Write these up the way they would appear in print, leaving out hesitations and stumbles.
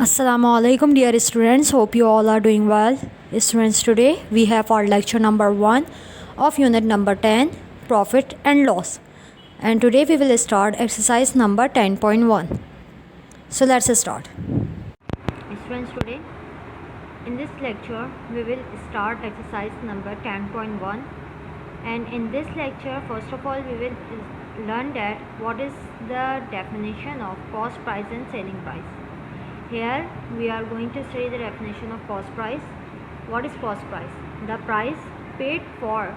Assalamualaikum dear students, hope you all are doing well. Students, today we have our lecture number 1 of unit number 10, profit and loss, and today we will start exercise number 10.1. So let's start. Students, today in this lecture we will start exercise number 10.1, and in this lecture first of all we will learn that what is the definition of cost price and selling price. Here we are going to study the definition of cost price. What is cost price? The price paid for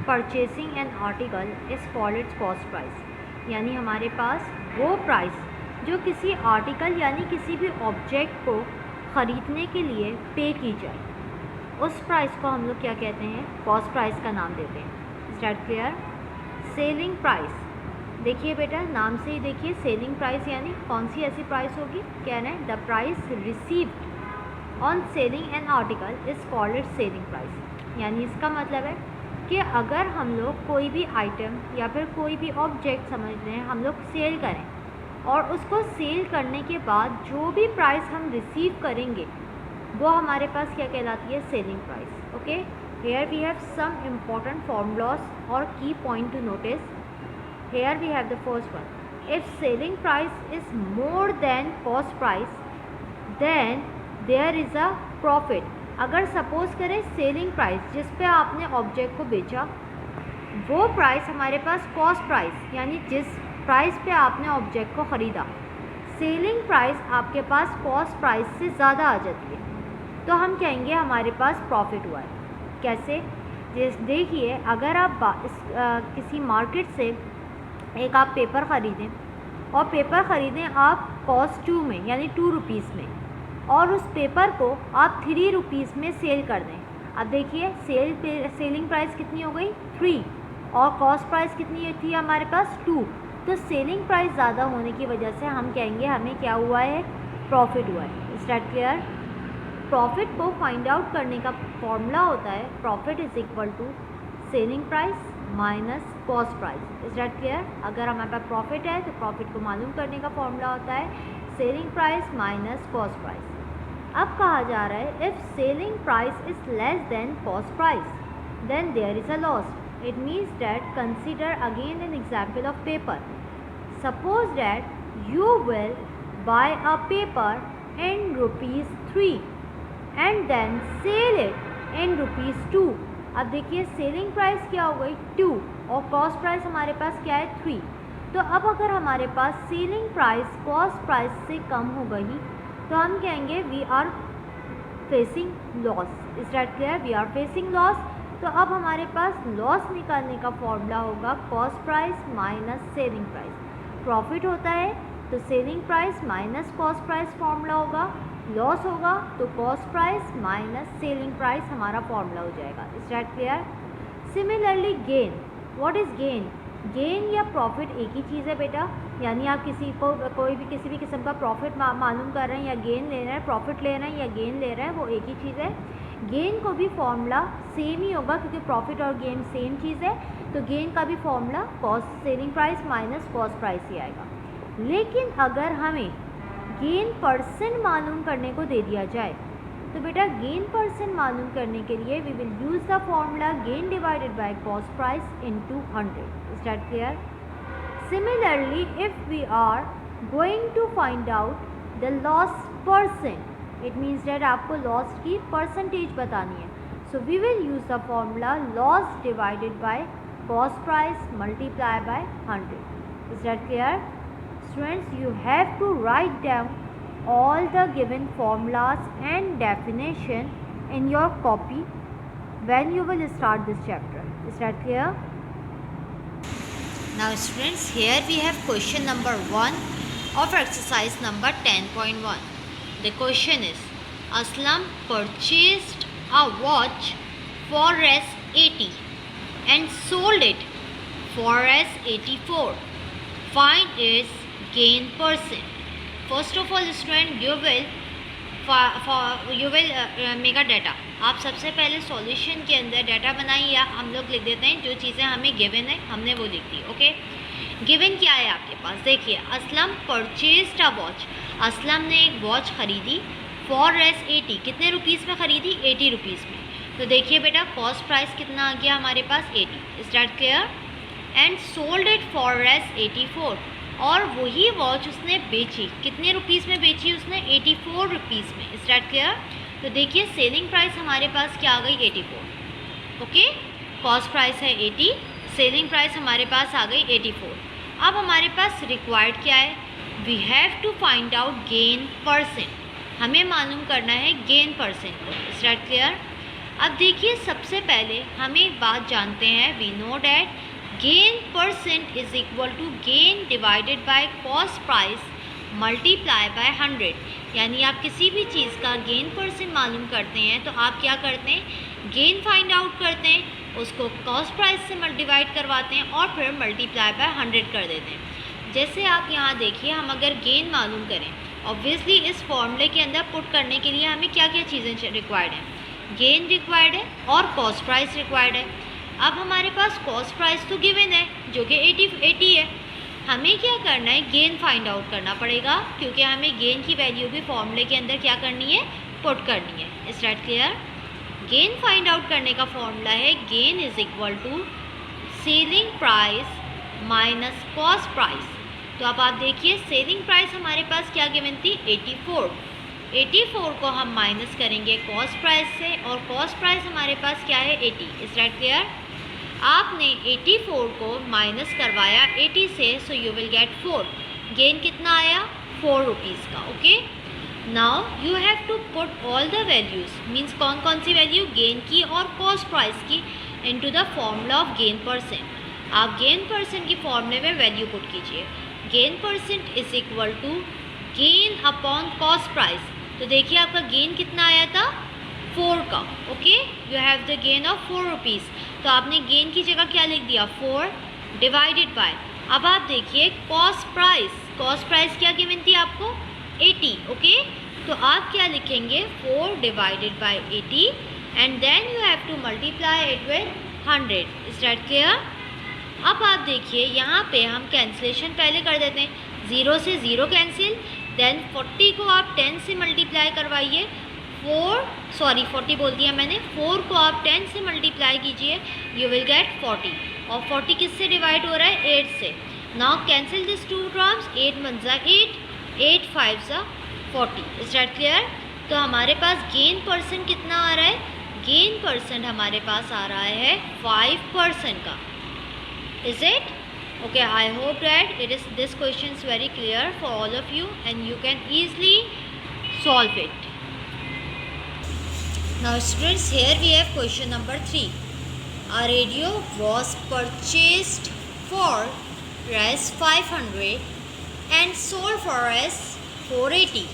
purchasing an article is called its cost price. यानी हमारे पास वो price जो किसी article यानी किसी भी object को ख़रीदने के लिए पे की जाए, उस प्राइस को हम लोग क्या कहते हैं? कॉस्ट प्राइस का नाम देते हैं. Start clear. सेलिंग प्राइस, देखिए बेटा नाम से ही देखिए, सेलिंग प्राइस यानी कौन सी ऐसी प्राइस होगी? क्या है? The price received on selling an article is called it selling price. यानी इसका मतलब है कि अगर हम लोग कोई भी आइटम या फिर कोई भी ऑब्जेक्ट समझ रहे हैं, हम लोग सेल करें और उसको सेल करने के बाद जो भी प्राइस हम रिसीव करेंगे वो हमारे पास क्या कहलाती है? Selling price. Okay, here we have some important formulas और key point to notice. Here we have the first one. If selling price is more than cost price, then there is a profit. अगर suppose करें selling price जिस पे आपने object को बेचा, वो price हमारे पास कॉस्ट प्राइस यानी जिस प्राइस पे आपने ऑब्जेक्ट को ख़रीदा, सेलिंग प्राइस आपके पास कॉस्ट प्राइस से ज़्यादा आ जाती है, तो हम कहेंगे हमारे पास प्रॉफिट हुआ है. कैसे? देखिए, अगर आप किसी मार्केट से एक आप पेपर ख़रीदें और पेपर ख़रीदें आप कॉस्ट 2 में यानी 2 रुपीज़ में, और उस पेपर को आप 3 रुपीज़ में सेल कर दें. अब देखिए सेलिंग प्राइस कितनी हो गई? 3, और कॉस्ट प्राइस कितनी थी हमारे पास? 2. तो सेलिंग प्राइस ज़्यादा होने की वजह से हम कहेंगे हमें क्या हुआ है? प्रॉफिट हुआ है. Start clear. प्रॉफिट को फाइंड आउट करने का फॉर्मूला होता है profit is equal to selling price minus cost price. Is that clear? अगर हमारे पास प्रॉफिट है तो प्रॉफिट को मालूम करने का फॉर्मूला होता है selling price minus cost price. अब कहा जा रहा है if selling price is less than cost price then there is a loss. It means that consider again an example of paper. Suppose that you will buy a paper in ₹3 and then sell it in ₹2. अब देखिए selling price क्या हो गई? 2, और cost price हमारे पास क्या है? 3. तो अब अगर हमारे पास सेलिंग प्राइस कॉस्ट प्राइस से कम हो गई तो हम कहेंगे we are facing loss. Is that clear? We are facing loss. तो अब हमारे पास लॉस निकालने का फॉर्मूला होगा cost price minus selling price. Profit होता है तो selling price minus cost price formula होगा, लॉस होगा तो cost price minus selling price हमारा फॉर्मूला हो जाएगा. Is that clear? Similarly gain. What is gain? Gain या प्रॉफिट एक ही चीज़ है बेटा. यानी आप कोई भी किसी भी किस्म का प्रॉफिट मालूम कर रहे हैं या गेन ले रहे हैं, प्रॉफिट ले रहे हैं या गेन ले रहे हैं, वो एक ही चीज़ है. गेन को भी फॉर्मूला सेम ही होगा क्योंकि प्रॉफिट और गेन सेम चीज़ है, तो गेन का भी formula cost selling price minus cost price ही आएगा. लेकिन अगर हमें गेन परसेंट मालूम करने को दे दिया जाए तो बेटा गेन परसेंट मालूम करने के लिए we will use the formula gain divided by cost price into 100. Is that clear? Similarly if we are going to find out the loss percent, it means that आपको लॉस की percentage बतानी है, so we will use the formula loss divided by cost price multiply by 100. Is that clear? Students, you have to write down all the given formulas and definition in your copy when you will start this chapter. Is that clear? Now students, here we have question number 1 of exercise number 10.1. The question is, Aslam purchased a watch for ₹80 and sold it for ₹84. Find its gain percent. First of all student, you will make a data. आप सबसे पहले solution के अंदर data बनाइए, या हम लोग लिख देते हैं जो चीज़ें हमें गिवन है हमने वो लिख दी. ओके, गिवन क्या है आपके पास? देखिए Aslam purchased a watch. Aslam ने एक वॉच ख़रीदी फॉर रेस 80, कितने रुपीज़ में ख़रीदी? 80 रुपीज़ में। तो देखिए बेटा कॉस्ट प्राइस कितना आ गया हमारे पास? 80। Is that clear? And sold it for रेस 84, और वही वॉच उसने बेची, कितने रुपीज़ में बेची उसने? 84 रुपीज़ में। Is that clear? तो देखिए सेलिंग प्राइस हमारे पास क्या आ गई? 84। ओके, कॉस्ट प्राइस है 80, सेलिंग प्राइस हमारे पास आ गई 84। अब हमारे पास रिक्वायर्ड क्या है? We have to find out gain percent, हमें मालूम करना है गेन परसेंट को। Is that clear? अब देखिए सबसे पहले हम एक बात जानते हैं, we know that gain percent is equal to gain divided by cost price multiply by 100। यानी आप किसी भी चीज़ का गेन परसेंट मालूम करते हैं तो आप क्या करते हैं? गेन फाइंड आउट करते हैं, उसको कॉस्ट प्राइस से डिवाइड करवाते हैं और फिर मल्टीप्लाई बाय 100 कर देते हैं। जैसे आप यहाँ देखिए, हम अगर गेन मालूम करें, ऑब्वियसली इस फॉर्मूले के अंदर पुट करने के लिए हमें क्या क्या चीज़ें रिक्वायर्ड हैं? गेन रिक्वायर्ड है और कॉस्ट प्राइस रिक्वायर्ड है। अब हमारे पास कॉस्ट प्राइस तो गिवन है जो कि 80 है, हमें क्या करना है? गेन फाइंड आउट करना पड़ेगा, क्योंकि हमें गेन की वैल्यू भी फॉर्मूले के अंदर क्या करनी है? पुट करनी है। Is that clear? Gain find out करने का फॉर्मूला है gain is equal to selling price minus cost price. तो अब आप देखिए सेलिंग प्राइस हमारे पास क्या गिवन थी? 84। 84 को हम माइनस करेंगे कॉस्ट प्राइस से, और कॉस्ट प्राइस हमारे पास क्या है? 80। Is that clear? आपने 84 को माइनस करवाया 80 से, so you will get 4। Gain कितना आया? 4 रुपीज़ का। Okay, now you have to put all the values, means कौन कौन सी वैल्यू? गेन की और कॉस्ट प्राइस की, into the formula of gain percent. आप गेन परसेंट की फॉर्मूले में वैल्यू पुट कीजिए। Gain percent is equal to gain upon cost price. तो देखिए आपका गेन कितना आया था? 4 का। Okay, you have the gain of 4 rupees. तो आपने गेन की जगह क्या लिख दिया? 4 डिवाइडेड बाय, अब आप देखिए कॉस्ट प्राइस, कॉस्ट प्राइस क्या गिवन थी आपको? 80। ओके, तो आप क्या लिखेंगे? 4 divided by 80 and then you have to multiply it with 100। Is that clear? अब आप देखिए यहाँ पे हम कैंसिलेशन पहले कर देते हैं, 0 से 0 कैंसिल, देन 40 को आप 10 से मल्टीप्लाई करवाइए, 40 बोल दिया मैंने, 4 को आप 10 से मल्टीप्लाई कीजिए, यू विल गेट 40। और 40 किससे डिवाइड हो रहा है? 8 से। नाउ कैंसिल दिस 2 टर्म्स, 8 1 जा 8, 8 5 जा 40। Is that clear? तो हमारे पास गेन परसेंट कितना आ रहा है? गेन परसेंट हमारे पास आ रहा है 5% का। Is it? Okay, I hope that this question is very clear for all of you and you can easily solve it. Now students, here we have question number 3. A radio was purchased for Rs 500 and sold for Rs 480.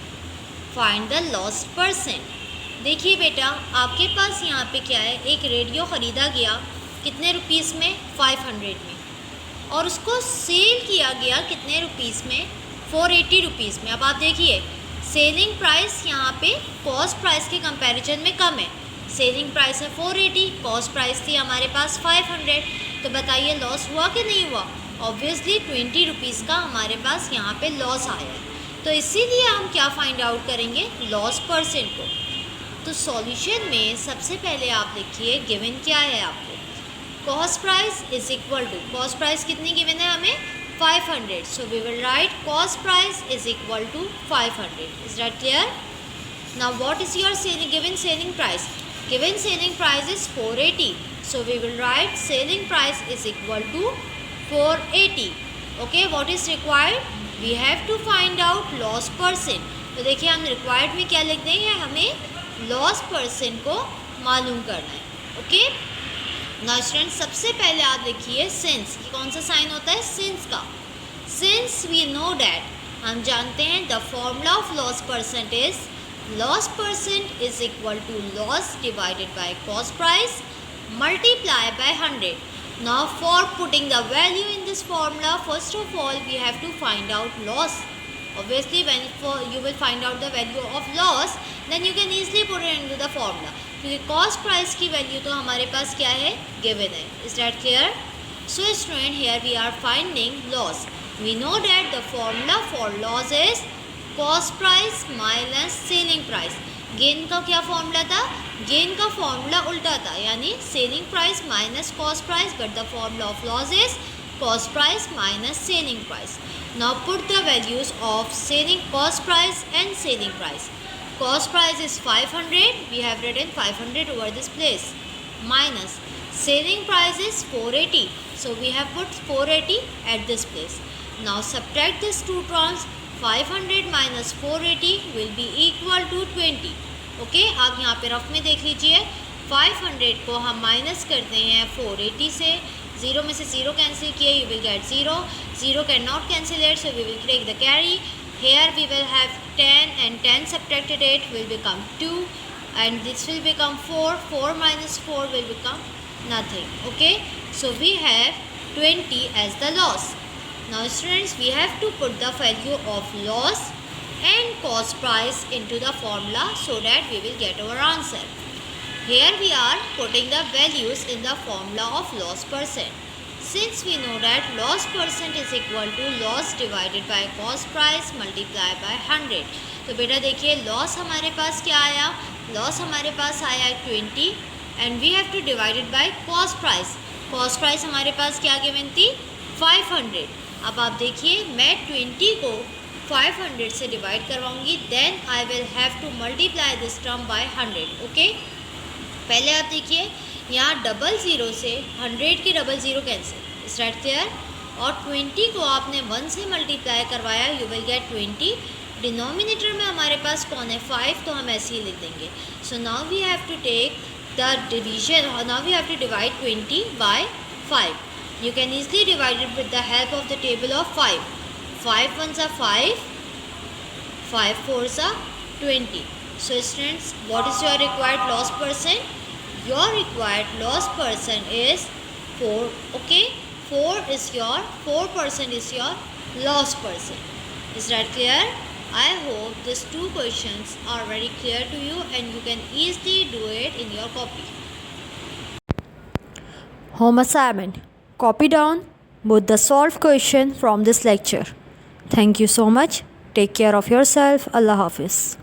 Find the lost percent. देखिए बेटा, आपके पास यहाँ पे क्या है? एक radio ख़रीदा गया, कितने रुपीज़ में? 500 में, और उसको सेल किया गया कितने रुपीज़ में? 480 रुपीज़ में। अब आप देखिए सेलिंग प्राइस यहाँ पे कॉस्ट प्राइस के कंपैरिजन में कम है। सेलिंग प्राइस है 480, कॉस्ट प्राइस थी हमारे पास 500। तो बताइए लॉस हुआ कि नहीं हुआ? ऑब्वियसली 20 रुपीज़ का हमारे पास यहाँ पे लॉस आया है। तो इसीलिए हम क्या फाइंड आउट करेंगे? लॉस परसेंट को। तो सॉल्यूशन में सबसे पहले आप देखिए गिवन क्या है आपको? Cost price is equal to, cost price कितनी गिवन है हमें? 500। So we will write cost price is equal to 500। Is that clear? Now what is your given selling price? Given selling price is 480। So we will write selling price is equal to 480। Okay, what is required? We have to find out loss percent. तो देखिए हम required में क्या लिख देंगे? हमें loss percent को मालूम करना है। ओके, नाउ स्टूडेंट्स सबसे पहले आप लिखिए सिंस, कौन सा साइन होता है? सिंस का। सिंस वी नो डैट, हम जानते हैं the formula of loss percent is loss percent is equal to loss divided by cost price multiply by 100। Now for putting the value in this formula, first of all we have to find out loss. Obviously when you will find out the value of loss, then you can easily put it into the formula. क्योंकि cost price की value तो हमारे पास क्या है? Given है. Is that clear? So student, here we are finding loss. We know that the formula for loss is cost price minus selling price. Gain का क्या फॉर्मूला था? गेन का फॉर्मूला उल्टा था, यानी selling price minus cost price, but the formula of loss is cost price minus selling price. Now put the values of selling cost price and selling price. Cost price is 500, we have written 500 over this place, minus selling price is 480, so we have put 480 at this place. Now subtract these two terms, 500 minus 480 will be equal to 20. Okay, आप यहाँ पे rough में देख लीजिए, 500 को हम minus करते हैं 480 से, 0 में से 0 कैंसिल किए, you will get 0, 0 cannot cancel it, so we will take the carry. Here we will have 10 and 10 subtracted 8 will become 2 and this will become 4, 4 minus 4 will become nothing. Okay, so we have 20 as the loss. Now students, we have to put the value of loss and cost price into the formula so that we will get our answer. Here we are putting the values in the formula of loss percent. Since we know that loss percent is equal to loss divided by cost price multiplied by 100. तो बेटा देखिए, loss हमारे पास क्या आया? Loss हमारे पास आया 20 and we have to divide it by cost price. Cost price हमारे पास क्या given थी? 500. अब आप देखिए, मैं 20 को 500 से डिवाइड करवाऊंगी, then I will have to multiply this term by 100. Okay, पहले आप देखिए, यहाँ डबल ज़ीरो से 100 की double zero cancel, is that clear? और 20 को आपने 1 से मल्टीप्लाई करवाया, यू विल गेट 20. डिनोमिनेटर में हमारे पास कौन है? 5, तो हम ऐसे ही लिख देंगे. So now we have to take the division, now we have to divide 20 by 5. You can easily divide it with the help of the table of 5. 5 ones are 5, 5 fours are 20. So students, what is your required loss percent? Your required loss percent is 4. Okay, 4% is your loss percent. Is that clear? I hope these two questions are very clear to you and you can easily do it in your copy. Home assignment. Copy down both the solved question from this lecture. Thank you so much. Take care of yourself. Allah Hafiz.